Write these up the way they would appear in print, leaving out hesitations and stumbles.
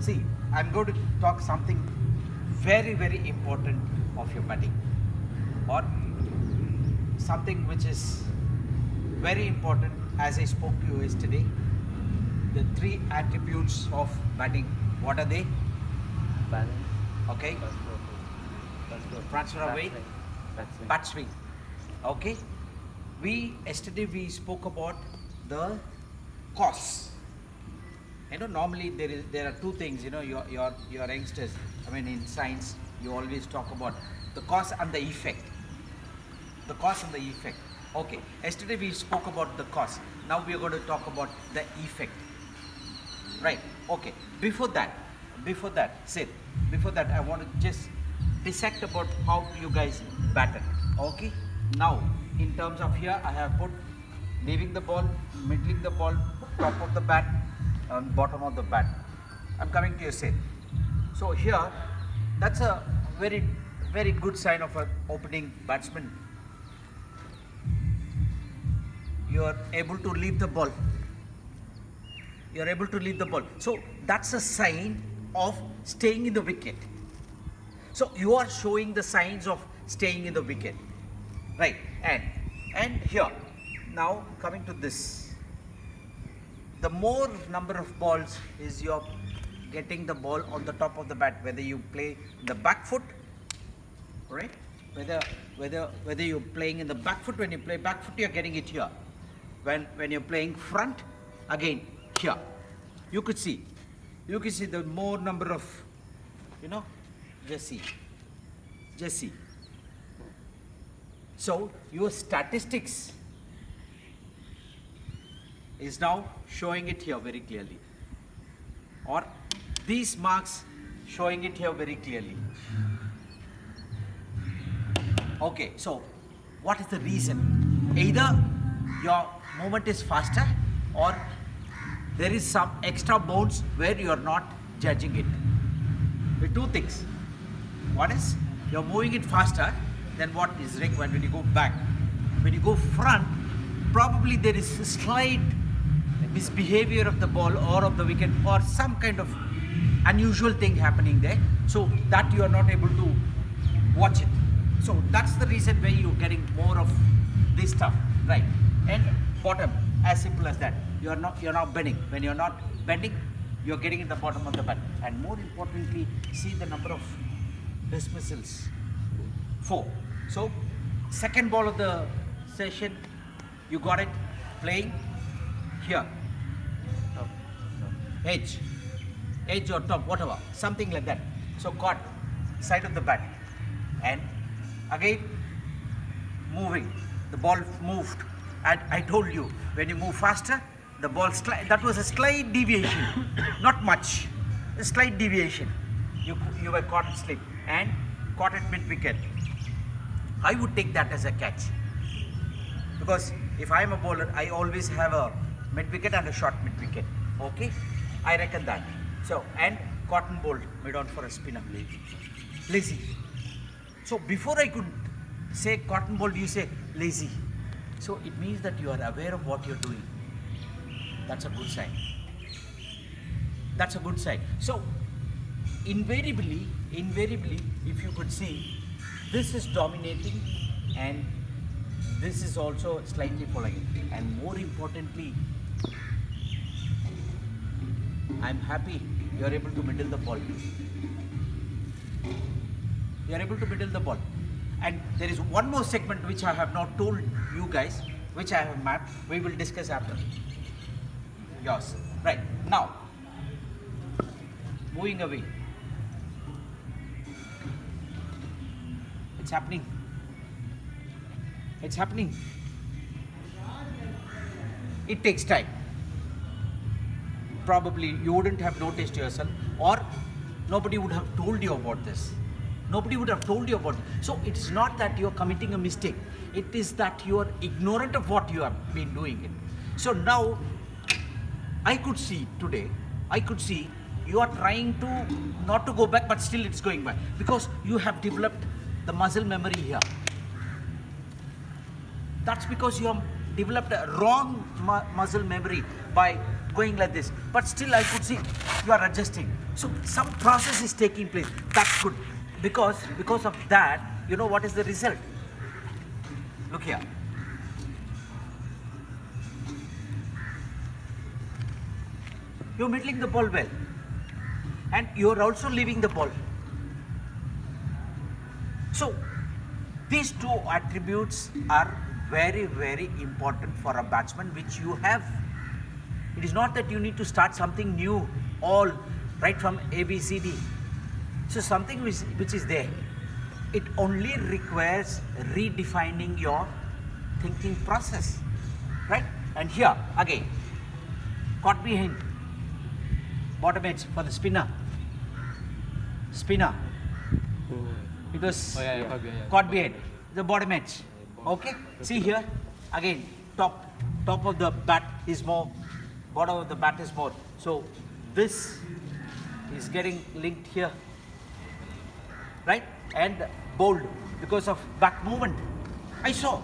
See, I'm going to talk something very, very important of your batting, or something which is very important as I spoke to you yesterday. The three attributes of batting. What are they? Balance, Okay, transfer of weight, bat swing. Okay, we spoke about the cause. Normally there are two things. Your youngsters. I mean, in science, you always talk about the cause and the effect. The cause and the effect. Okay. Yesterday we spoke about the cause. Now we are going to talk about the effect. Right. Okay. Sid. Before that, I want to just dissect about how you guys batted. Okay. Now, in terms of here, I have put leaving the ball, middling the ball, top of the bat, and bottom of the bat. I'm coming to your Sid. So here, that's a very, very good sign of an opening batsman. You are able to leave the ball. You are able to leave the ball. So that's a sign of staying in the wicket. So you are showing the signs of staying in the wicket, right? And here, now coming to this, the more number of balls is you're getting the ball on the top of the bat, whether you play the back foot, right? Whether you're playing in the back foot, when you play back foot, you're getting it here. When you're playing front, again here, you could see the more number of, just see. So your statistics is now showing it here very clearly, or these marks showing it here very clearly. Okay, so what is the reason? Either your movement is faster, or there is some extra bounce where you are not judging it. With two things. One is you're moving it faster than what is required when you go back. When you go front, probably there is a slight misbehavior of the ball or of the wicket, or some kind of unusual thing happening there, so that you are not able to watch it. So that's the reason why you're getting more of this stuff, right? And bottom, as simple as that. You're not bending. When you're not bending, you're getting in the bottom of the bat. And more importantly, see the number of dismissals. 4. So second ball of the session, you got it playing here. Edge or top, whatever, something like that. So caught side of the bat, and again moving. The ball moved, and I told you, when you move faster, the ball that was a slight deviation, not much, a slight deviation. You were caught in slip and caught at mid wicket. I would take that as a catch, because if I am a bowler, I always have a mid wicket and a short mid wicket. Okay, I reckon that. So, and cotton bowled mid on for a spinner. Lazy. So before I could say cotton ball, you say lazy. So it means that you are aware of what you're doing. That's a good sign. That's a good sign. So invariably, if you could see, this is dominating and this is also slightly following it. And more importantly, I'm happy you're able to middle the ball. You're able to middle the ball. And there is one more segment which I have not told you guys, which I have mapped. We will discuss after. Yours. Right. Now, moving away. It's happening. It's happening. It takes time. Probably you wouldn't have noticed yourself, or nobody would have told you about this. Nobody would have told you about it. So it's not that you're committing a mistake. It is that you are ignorant of what you have been doing it. So now, I could see you are trying to not to go back, but still it's going back, because you have developed the muscle memory here. That's because you have developed a wrong muscle memory by going like this. But still I could see you are adjusting. So some process is taking place. That's good. Because of that, you know what is the result? Look here. You're middling the ball well. And you're also leaving the ball. So these two attributes are very, very important for a batsman, which you have. It is not that you need to start something new, all right from A, B, C, D. So something which is there. It only requires redefining your thinking process, right? And here again, caught behind, bottom edge for the spinner. It was caught behind the bottom edge. Okay, see here again, top of the bat is more, bottom of the bat is more. So this is getting linked here, right? And bowled because of back movement. I saw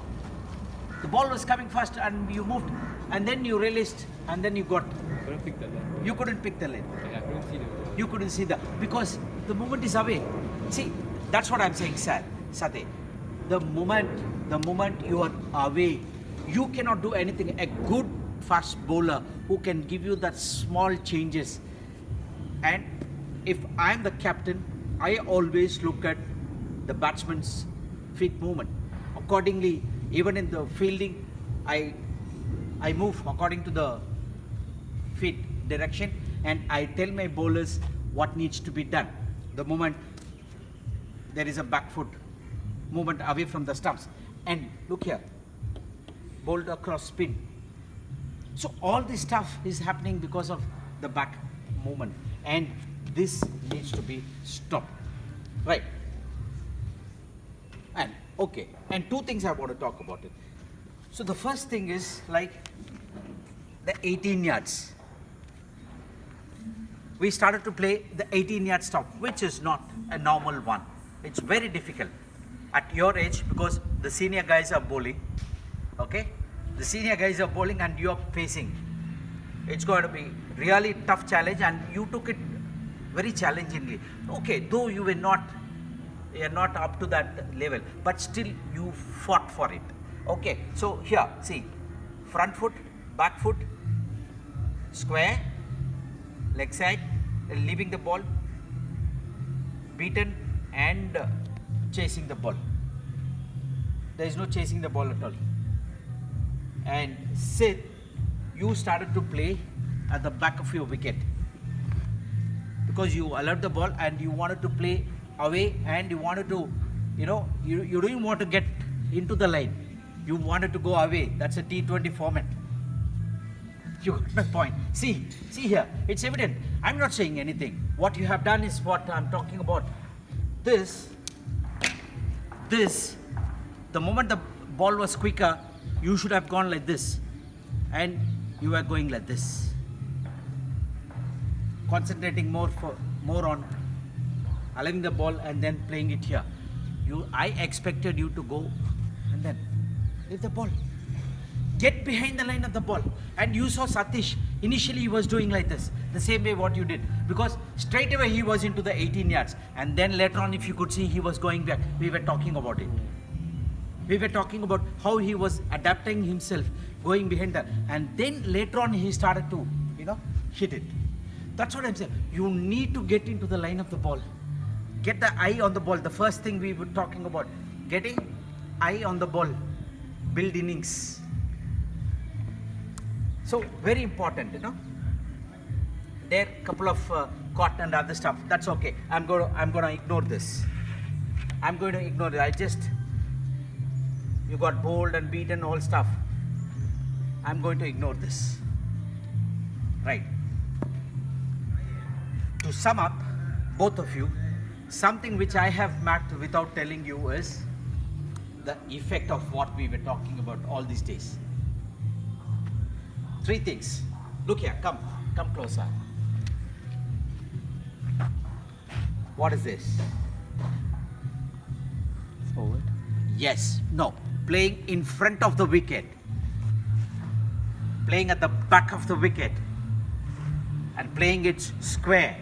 the ball was coming fast and you moved, and then you realized, and then you got. You couldn't pick the line. You couldn't see that because the movement is away. See, that's what I'm saying, Sate. The moment you are away, you cannot do anything. A good fast bowler who can give you that small changes. And if I'm the captain, I always look at the batsman's feet movement. Accordingly, even in the fielding, I move according to the feet direction, and I tell my bowlers what needs to be done. The moment there is a back foot movement away from the stumps, and look here, bowled across spin. So all this stuff is happening because of the back movement, and this needs to be stopped, right? And okay, and two things I want to talk about it. So the first thing is like the 18 yards. We started to play the 18-yard stop, which is not a normal one. It's very difficult at your age because the senior guys are bowling, okay? The senior guys are bowling and you're facing. It's going to be really tough challenge, and you took it very challengingly. Okay, though you're not up to that level, but still you fought for it. Okay, so here, see, front foot, back foot, square, leg side, leaving the ball, beaten and chasing the ball. There is no chasing the ball at all. And Sid, you started to play at the back of your wicket because you allowed the ball and you wanted to play away, and you wanted to, you didn't want to get into the line. You wanted to go away. That's a T20 format. You got my point. See here, it's evident. I'm not saying anything. What you have done is what I'm talking about. This, the moment the ball was quicker, you should have gone like this, and you were going like this, concentrating more on allowing the ball and then playing it here. I expected you to go and then leave the ball. Get behind the line of the ball. And you saw Satish, initially he was doing like this, the same way what you did. Because straight away he was into the 18 yards. And then later on, if you could see, he was going back. We were talking about it. We were talking about how he was adapting himself, going behind that. And then later on, he started to, hit it. That's what I'm saying. You need to get into the line of the ball. Get the eye on the ball. The first thing we were talking about, getting eye on the ball. Build innings. So very important, There are a couple of caught and other stuff. That's okay. I'm gonna ignore this. I'm going to ignore it. You got bowled and beaten, all stuff. I'm going to ignore this. Right. To sum up, both of you, something which I have mapped without telling you is the effect of what we were talking about all these days. 3 things. Look here, come closer. What is this? Forward? Yes, no. Playing in front of the wicket. Playing at the back of the wicket. And playing it square.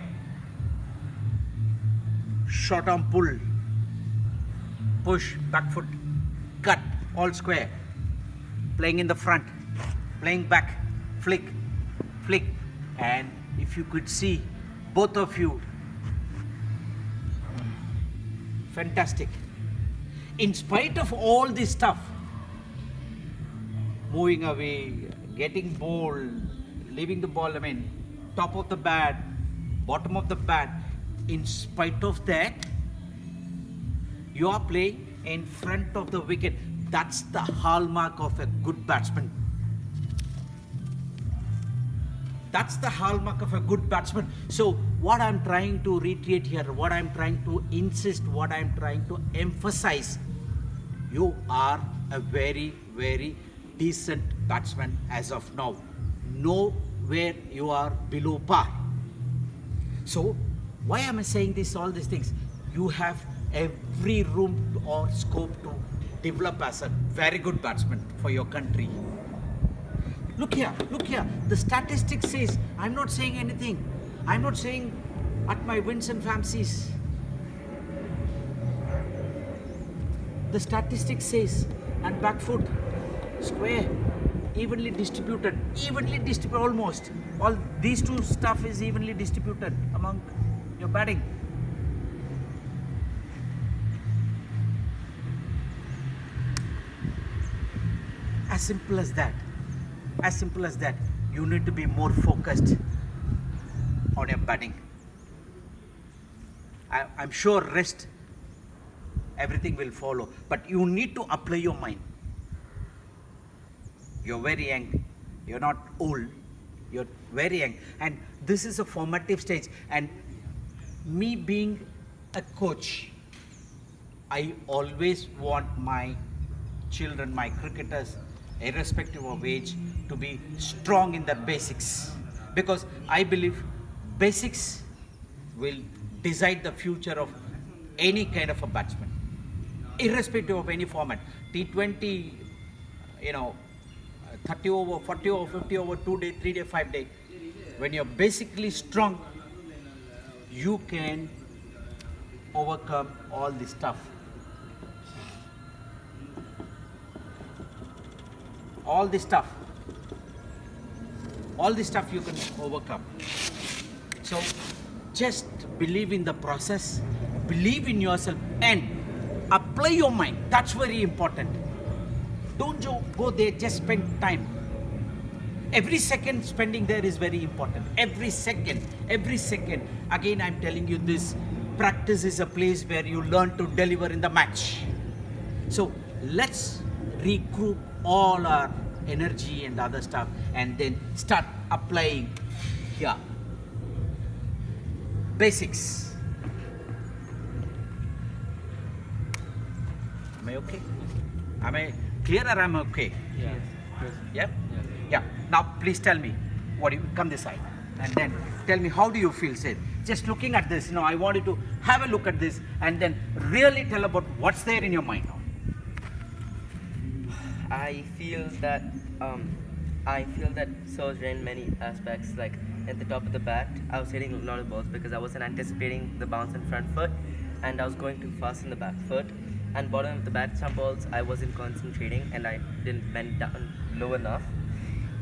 short arm pull, push, back foot, cut, all square, playing in the front, playing back, flick, flick, and if you could see both of you, fantastic. In spite of all this stuff, moving away, getting ball, leaving the ball, top of the bat, bottom of the bat, in spite of that, you are playing in front of the wicket. That's the hallmark of a good batsman. That's the hallmark of a good batsman. So what I'm trying to reiterate here, what I'm trying to insist, what I'm trying to emphasize, you are a very, very decent batsman as of now. Nowhere you are below par. So why am I saying this, all these things? You have every room or scope to develop as a very good batsman for your country. Look here, the statistics says, I'm not saying anything. I'm not saying at my whims and fancies. The statistics says, and back foot, square, evenly distributed almost. All these two stuff is evenly distributed among your batting. As simple as that. As simple as that. You need to be more focused on your batting. I'm sure rest, everything will follow. But you need to apply your mind. You're very young. You're not old. You're very young. And this is a formative stage. And me being a coach, I always want my children, my cricketers, irrespective of age, to be strong in their basics, because I believe basics will decide the future of any kind of a batsman, irrespective of any format. T20, 30 over, 40 over, 50 over, 2 day, 3 day, 5 day. When you're basically strong, you can overcome all this stuff. All this stuff you can overcome. So just believe in the process, believe in yourself, and apply your mind. That's very important. Don't go there, just spend time. Every second spending there is very important. Every second. Again, I'm telling you this, practice is a place where you learn to deliver in the match. So let's regroup all our energy and other stuff and then start applying here. Basics. Am I okay? Am I clear or am I okay? Yeah. Yeah? Yeah. Now please tell me, what do you come this side and then tell me, how do you feel? Say, just looking at this, I want you to have a look at this and then really tell about what's there in your mind now. I feel that Surge in many aspects. Like at the top of the bat, I was hitting a lot of balls because I wasn't anticipating the bounce in front foot, and I was going too fast in the back foot. And bottom of the bat, some balls I wasn't concentrating and I didn't bend down low enough.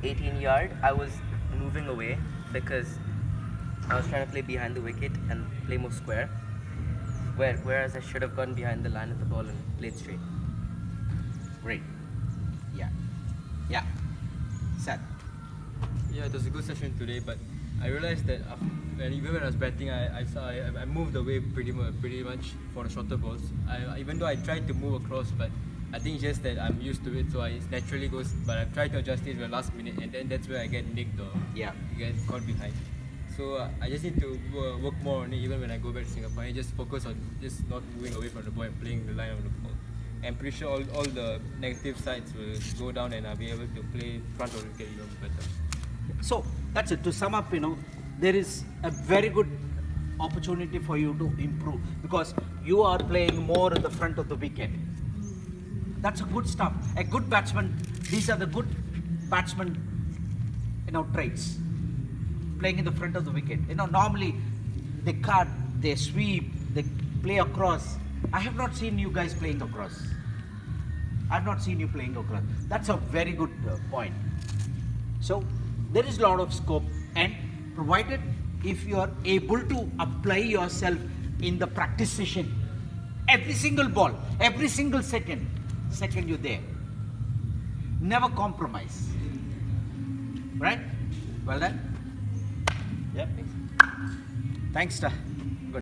18-yard, I was moving away because I was trying to play behind the wicket and play more square. Whereas I should have gone behind the line of the ball and played straight. Great. Yeah. Sad. Yeah, it was a good session today, but I realized that even when I was batting, I moved away pretty much for the shorter balls. Even though I tried to move across, but I think it's just that I'm used to it, so it naturally goes. But I've tried to adjust it in the last minute, and then that's where I get nicked or get caught behind. So I just need to work more on it even when I go back to Singapore. I just focus on just not moving away from the ball and playing the line of the ball. I'm pretty sure all the negative sides will go down and I'll be able to play front of the wicket even better. So that's it. To sum up, there is a very good opportunity for you to improve because you are playing more at the front of the wicket. That's a good stuff. A good batsman, these are the good batsman, traits. Playing in the front of the wicket. Normally they cut, they sweep, they play across. I have not seen you guys playing across. I've not seen you playing across. That's a very good point. So there is a lot of scope, and provided if you are able to apply yourself in the practice session, every single ball, every single second you're there. Never compromise. Right? Well done. Yep. Thanks, sir.